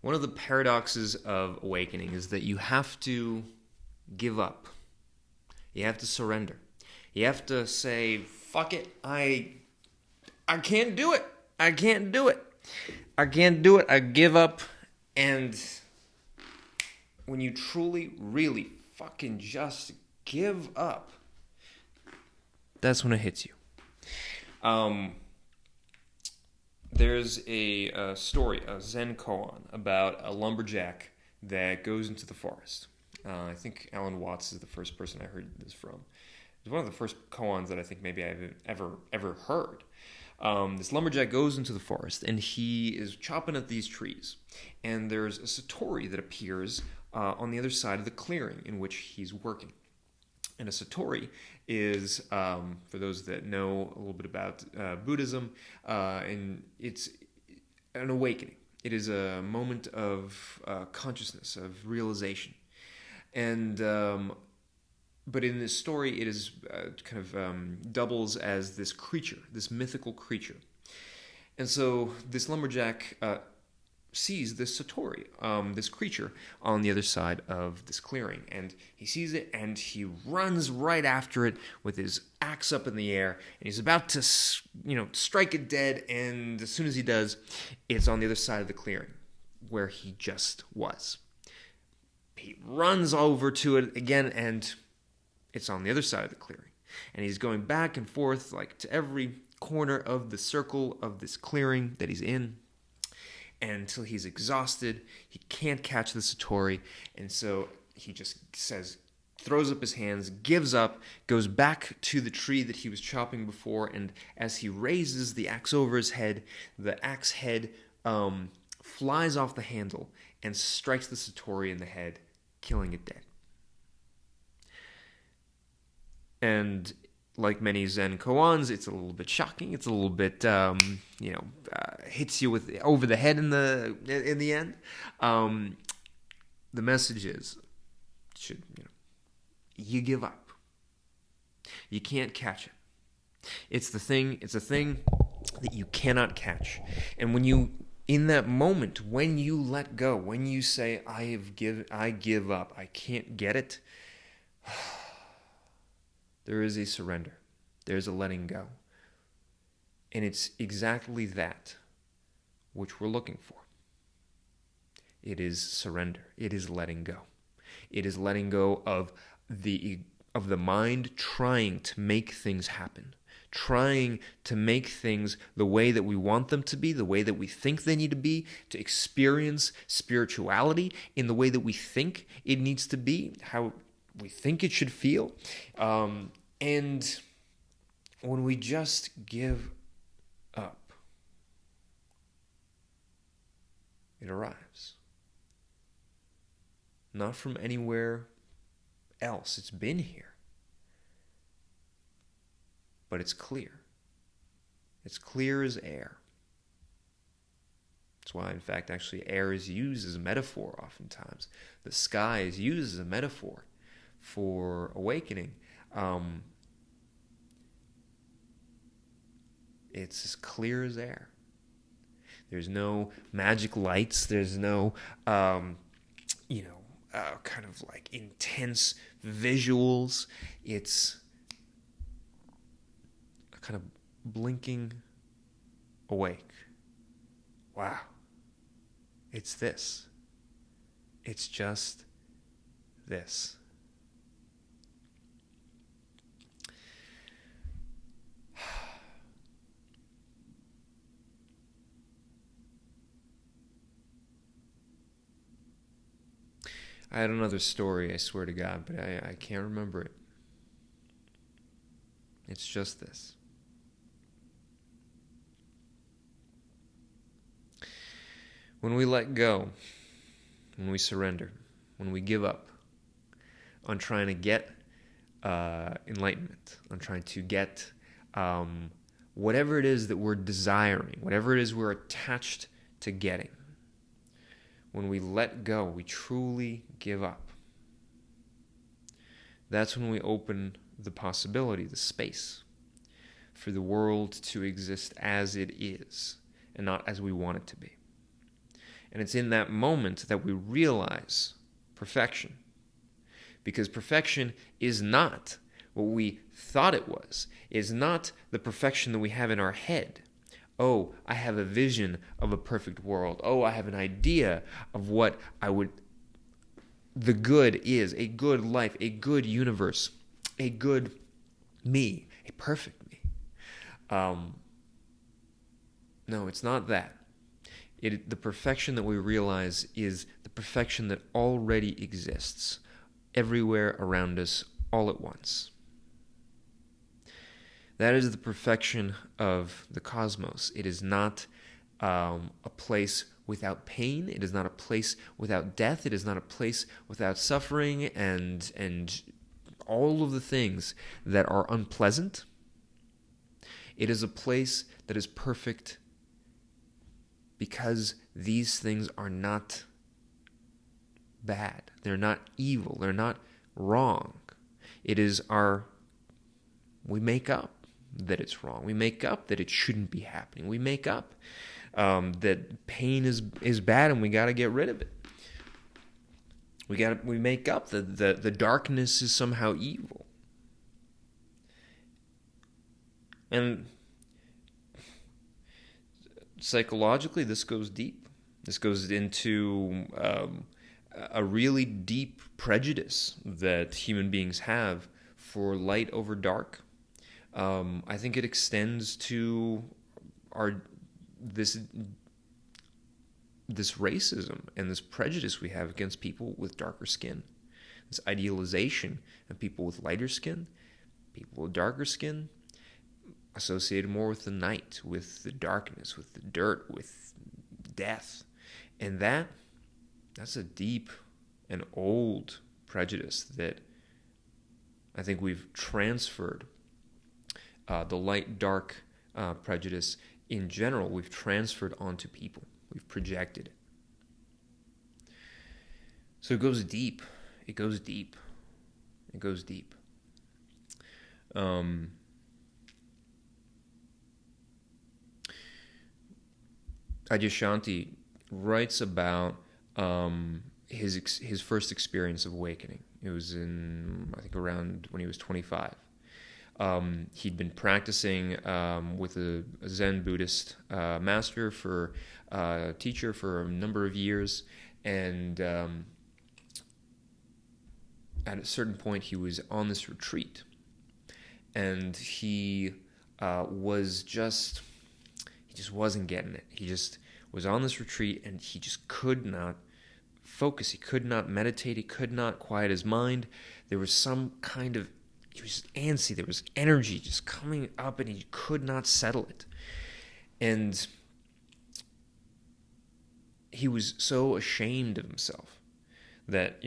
One of the paradoxes of awakening is that you have to give up. You have to surrender. You have to say, fuck it, I can't do it. I can't do it. I can't do it. I give up. And when you truly, really fucking just give up, that's when it hits you. There's a story, a Zen koan, about a lumberjack that goes into the forest. I think Alan Watts is the first person I heard this from. It's one of the first koans that I think maybe I've ever heard. This lumberjack goes into the forest, and he is chopping at these trees. And there's a satori that appears on the other side of the clearing in which he's working. And a satori is, for those that know a little bit about Buddhism, and it's an awakening. It is a moment of consciousness, of realization. And but in this story, it is kind of doubles as this creature, this mythical creature. And so this lumberjack sees this satori, this creature, on the other side of this clearing. And he sees it, and he runs right after it with his axe up in the air. And he's about to, strike it dead. And as soon as he does, it's on the other side of the clearing, where he just was. He runs over to it again, and it's on the other side of the clearing. And he's going back and forth, like, to every corner of the circle of this clearing that he's in, until he's exhausted. He can't catch the satori, and so he just throws up his hands, gives up, goes back to the tree that he was chopping before, and as he raises the axe over his head, the axe head flies off the handle and strikes the satori in the head, killing it dead. And like many Zen koans, it's a little bit shocking. It's a little bit, hits you over the head in the end. The message is, you give up. You can't catch it. It's a thing that you cannot catch. And when you, in that moment, when you let go, when you say, I give up, I can't get it, there is a surrender. There's a letting go. And it's exactly that which we're looking for. It is surrender. It is letting go. It is letting go of the mind trying to make things happen, trying to make things the way that we want them to be, the way that we think they need to be, to experience spirituality in the way that we think it needs to be, how we think it should feel. And when we just give up, it arrives. Not from anywhere else. It's been here. But it's clear. It's clear as air. That's why, in fact, actually air is used as a metaphor oftentimes. The sky is used as a metaphor for awakening. It's as clear as air. There's no magic lights. There's no, kind of like intense visuals. It's a kind of blinking awake. Wow. It's this. It's just this. I had another story, I swear to God, but I can't remember it. It's just this. When we let go, when we surrender, when we give up on trying to get enlightenment, on trying to get whatever it is that we're desiring, whatever it is we're attached to getting, when we let go, we truly give up. That's when we open the possibility, the space, for the world to exist as it is and not as we want it to be. And it's in that moment that we realize perfection. Because perfection is not what we thought it was. It's not the perfection that we have in our head. Oh, I have a vision of a perfect world. Oh, I have an idea of what the good is, a good life, a good universe, a good me, a perfect me. No, it's not that. The perfection that we realize is the perfection that already exists everywhere around us all at once. That is the perfection of the cosmos. It is not a place without pain. It is not a place without death. It is not a place without suffering and all of the things that are unpleasant. It is a place that is perfect because these things are not bad. They're not evil. They're not wrong. It is we make up that it's wrong. We make up that it shouldn't be happening. We make up that pain is bad and we got to get rid of it. We make up that the darkness is somehow evil. And psychologically, this goes deep. This goes into a really deep prejudice that human beings have for light over dark. I think it extends to this racism and this prejudice we have against people with darker skin. This idealization of people with lighter skin, people with darker skin, associated more with the night, with the darkness, with the dirt, with death. And that's a deep and old prejudice that I think we've transferred. The light-dark prejudice in general, we've transferred onto people. We've projected it. So it goes deep. It goes deep. It goes deep. Adyashanti writes about his first experience of awakening. It was I think around when he was 25. He'd been practicing with a Zen Buddhist master teacher for a number of years, and at a certain point he was on this retreat, and he just wasn't getting it. He just was on this retreat, and he just could not focus. He could not meditate. He could not quiet his mind. There was some kind of, he was just antsy. There was energy just coming up, and he could not settle it. And he was so ashamed of himself that,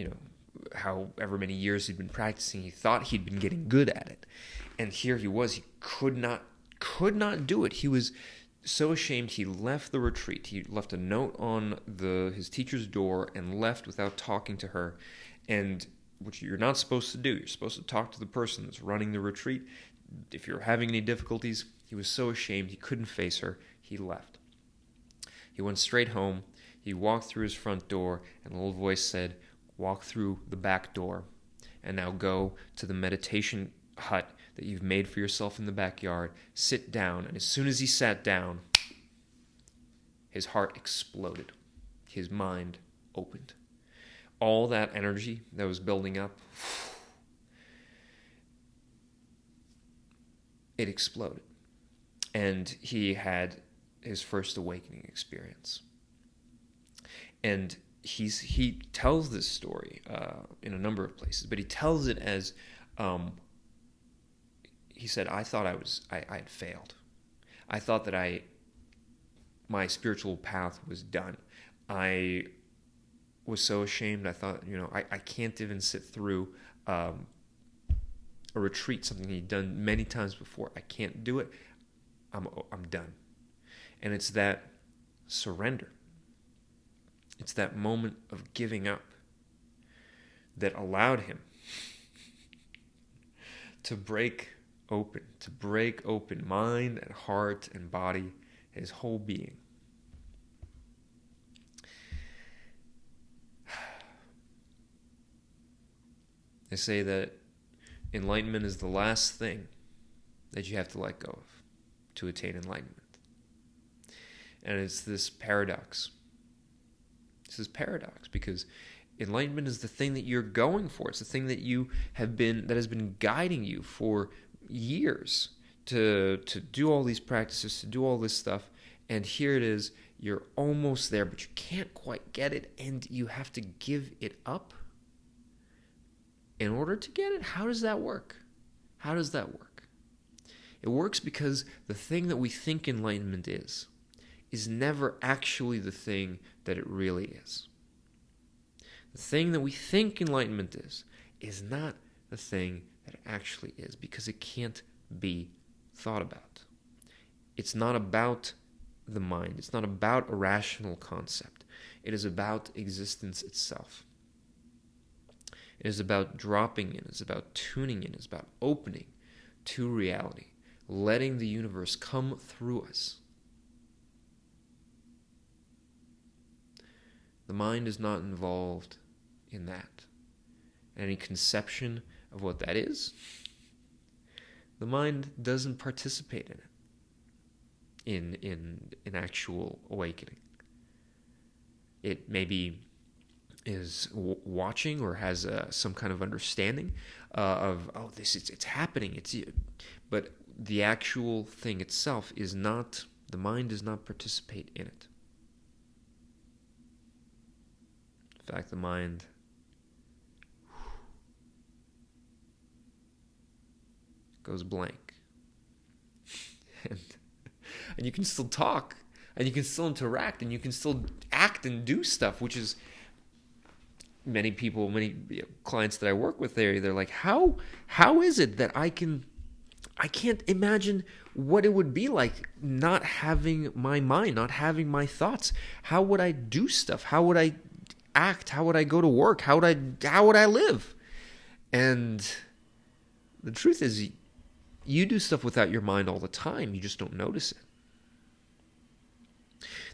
however many years he'd been practicing, he thought he'd been getting good at it. And here he was, he could not do it. He was so ashamed, he left the retreat. He left a note on his teacher's door and left without talking to her. And which you're not supposed to do. You're supposed to talk to the person that's running the retreat. If you're having any difficulties, he was so ashamed he couldn't face her. He left. He went straight home. He walked through his front door, and a little voice said, "Walk through the back door, and now go to the meditation hut that you've made for yourself in the backyard. Sit down." And as soon as he sat down, his heart exploded. His mind opened. All that energy that was building up, it exploded. And he had his first awakening experience. And he tells this story in a number of places, but he tells it as, he said, I thought I had failed. I thought that my spiritual path was done. I was so ashamed. I thought, I can't even sit through a retreat, something he'd done many times before. I can't do it. I'm done. And it's that surrender. It's that moment of giving up that allowed him to break open mind and heart and body, his whole being. They say that enlightenment is the last thing that you have to let go of to attain enlightenment. And it's this paradox. This is paradox because enlightenment is the thing that you're going for. It's the thing that that has been guiding you for years to do all these practices, to do all this stuff. And here it is, you're almost there, but you can't quite get it, and you have to give it up in order to get it. How does that work? How does that work? It works because the thing that we think enlightenment is never actually the thing that it really is. The thing that we think enlightenment is not the thing that it actually is, because it can't be thought about. It's not about the mind. It's not about a rational concept. It is about existence itself. It is about dropping in. It's about tuning in. It's about opening to reality, letting the universe come through us. The mind is not involved in that. Any conception of what that is, the mind doesn't participate in it, in actual awakening. It maybe is watching or has some kind of understanding of, it's happening. But the actual thing itself is not, the mind does not participate in it. In fact, the mind goes blank. And you can still talk, and you can still interact, and you can still act and do stuff, which is many clients that I work with, they're like, how is it that I can't imagine what it would be like not having my mind, not having my thoughts. How would I do stuff? How would I act? How would I go to work? How would I live? And the truth is, you do stuff without your mind all the time. You just don't notice it.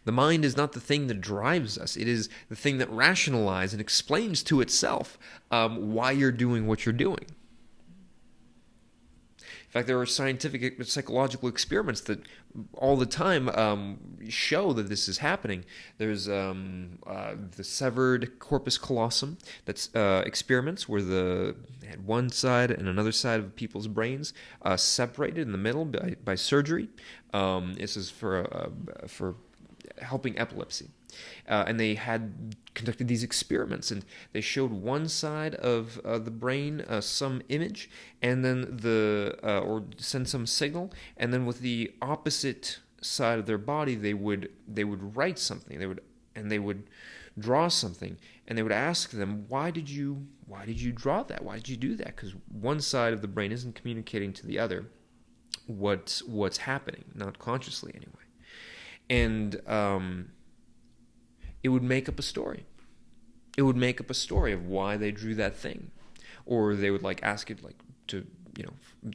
The mind is not the thing that drives us. It is the thing that rationalizes and explains to itself why you're doing what you're doing. In fact, there are scientific psychological experiments that all the time show that this is happening. There's the severed corpus callosum that's experiments where had one side and another side of people's brains separated in the middle by surgery. This is for helping epilepsy. And they had conducted these experiments, and they showed one side of the brain some image, and then or send some signal, and then with the opposite side of their body, they would write something. They would draw something, and they would ask them, why did you draw that? Why did you do that? Because one side of the brain isn't communicating to the other what's happening, not consciously anyway. And it would make up a story. It would make up a story of why they drew that thing. Or they would ask it to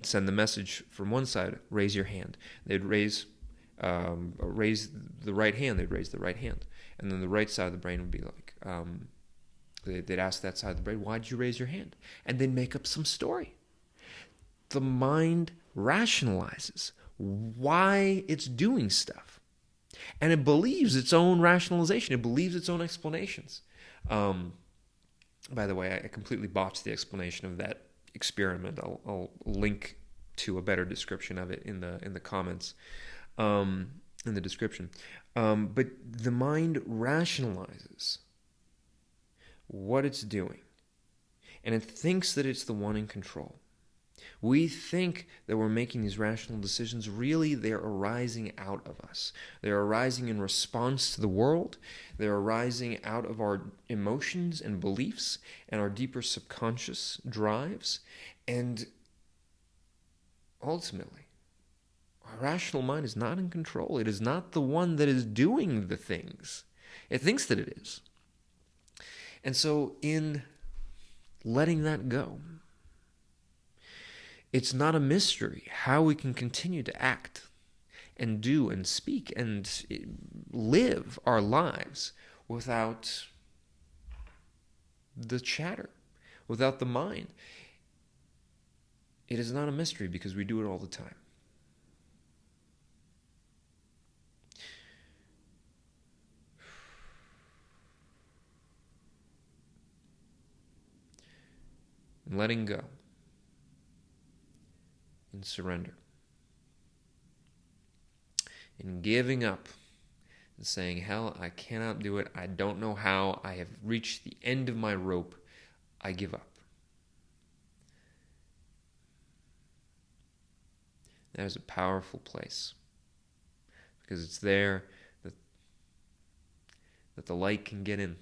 send the message from one side, raise your hand. They'd raise the right hand, they'd raise the right hand. And then the right side of the brain would be they'd ask that side of the brain, why did you raise your hand? And they'd make up some story. The mind rationalizes why it's doing stuff. And it believes its own rationalization. It believes its own explanations. By the way, I completely botched the explanation of that experiment. I'll link to a better description of it in the comments, in the description. But the mind rationalizes what it's doing, and it thinks that it's the one in control. We think that we're making these rational decisions. Really, they're arising out of us. They're arising in response to the world. They're arising out of our emotions and beliefs and our deeper subconscious drives. And ultimately, our rational mind is not in control. It is not the one that is doing the things. It thinks that it is. And so in letting that go, it's not a mystery how we can continue to act and do and speak and live our lives without the chatter, without the mind. It is not a mystery because we do it all the time. And letting go and surrender and giving up and saying, hell, I cannot do it. I don't know how. I have reached the end of my rope. I give up. That is a powerful place because it's there that the light can get in.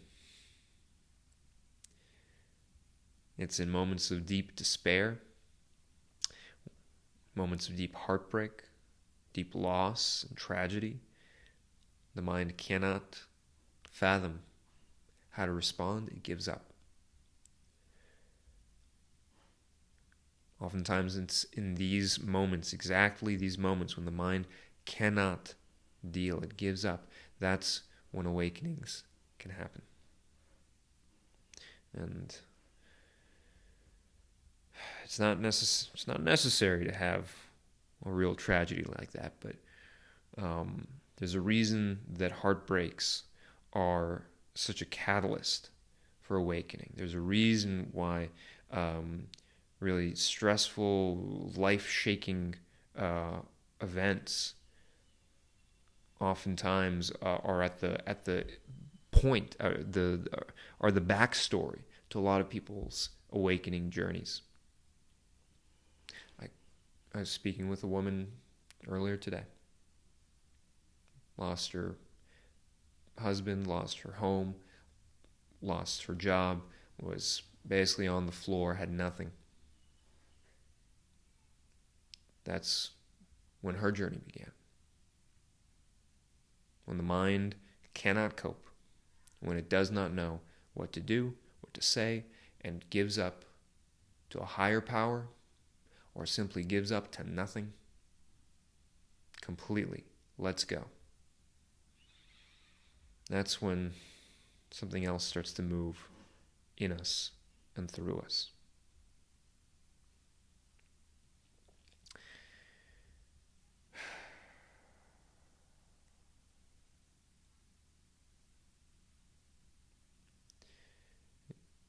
It's in moments of deep despair, moments of deep heartbreak, deep loss and tragedy. The mind cannot fathom how to respond. It gives up. Oftentimes it's in these moments, exactly these moments, when the mind cannot deal, it gives up. That's when awakenings can happen. And it's not necessary to have a real tragedy like that, but there's a reason that heartbreaks are such a catalyst for awakening. There's a reason why really stressful, life-shaking events oftentimes are at the point, are the backstory to a lot of people's awakening journeys. I was speaking with a woman earlier today. Lost her husband, lost her home, lost her job, was basically on the floor, had nothing. That's when her journey began. When the mind cannot cope, when it does not know what to do, what to say, and gives up to a higher power, or simply gives up to nothing, completely lets go. That's when something else starts to move in us and through us.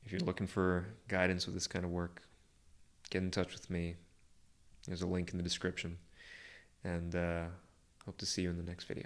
If you're looking for guidance with this kind of work, get in touch with me. There's a link in the description. And hope to see you in the next video.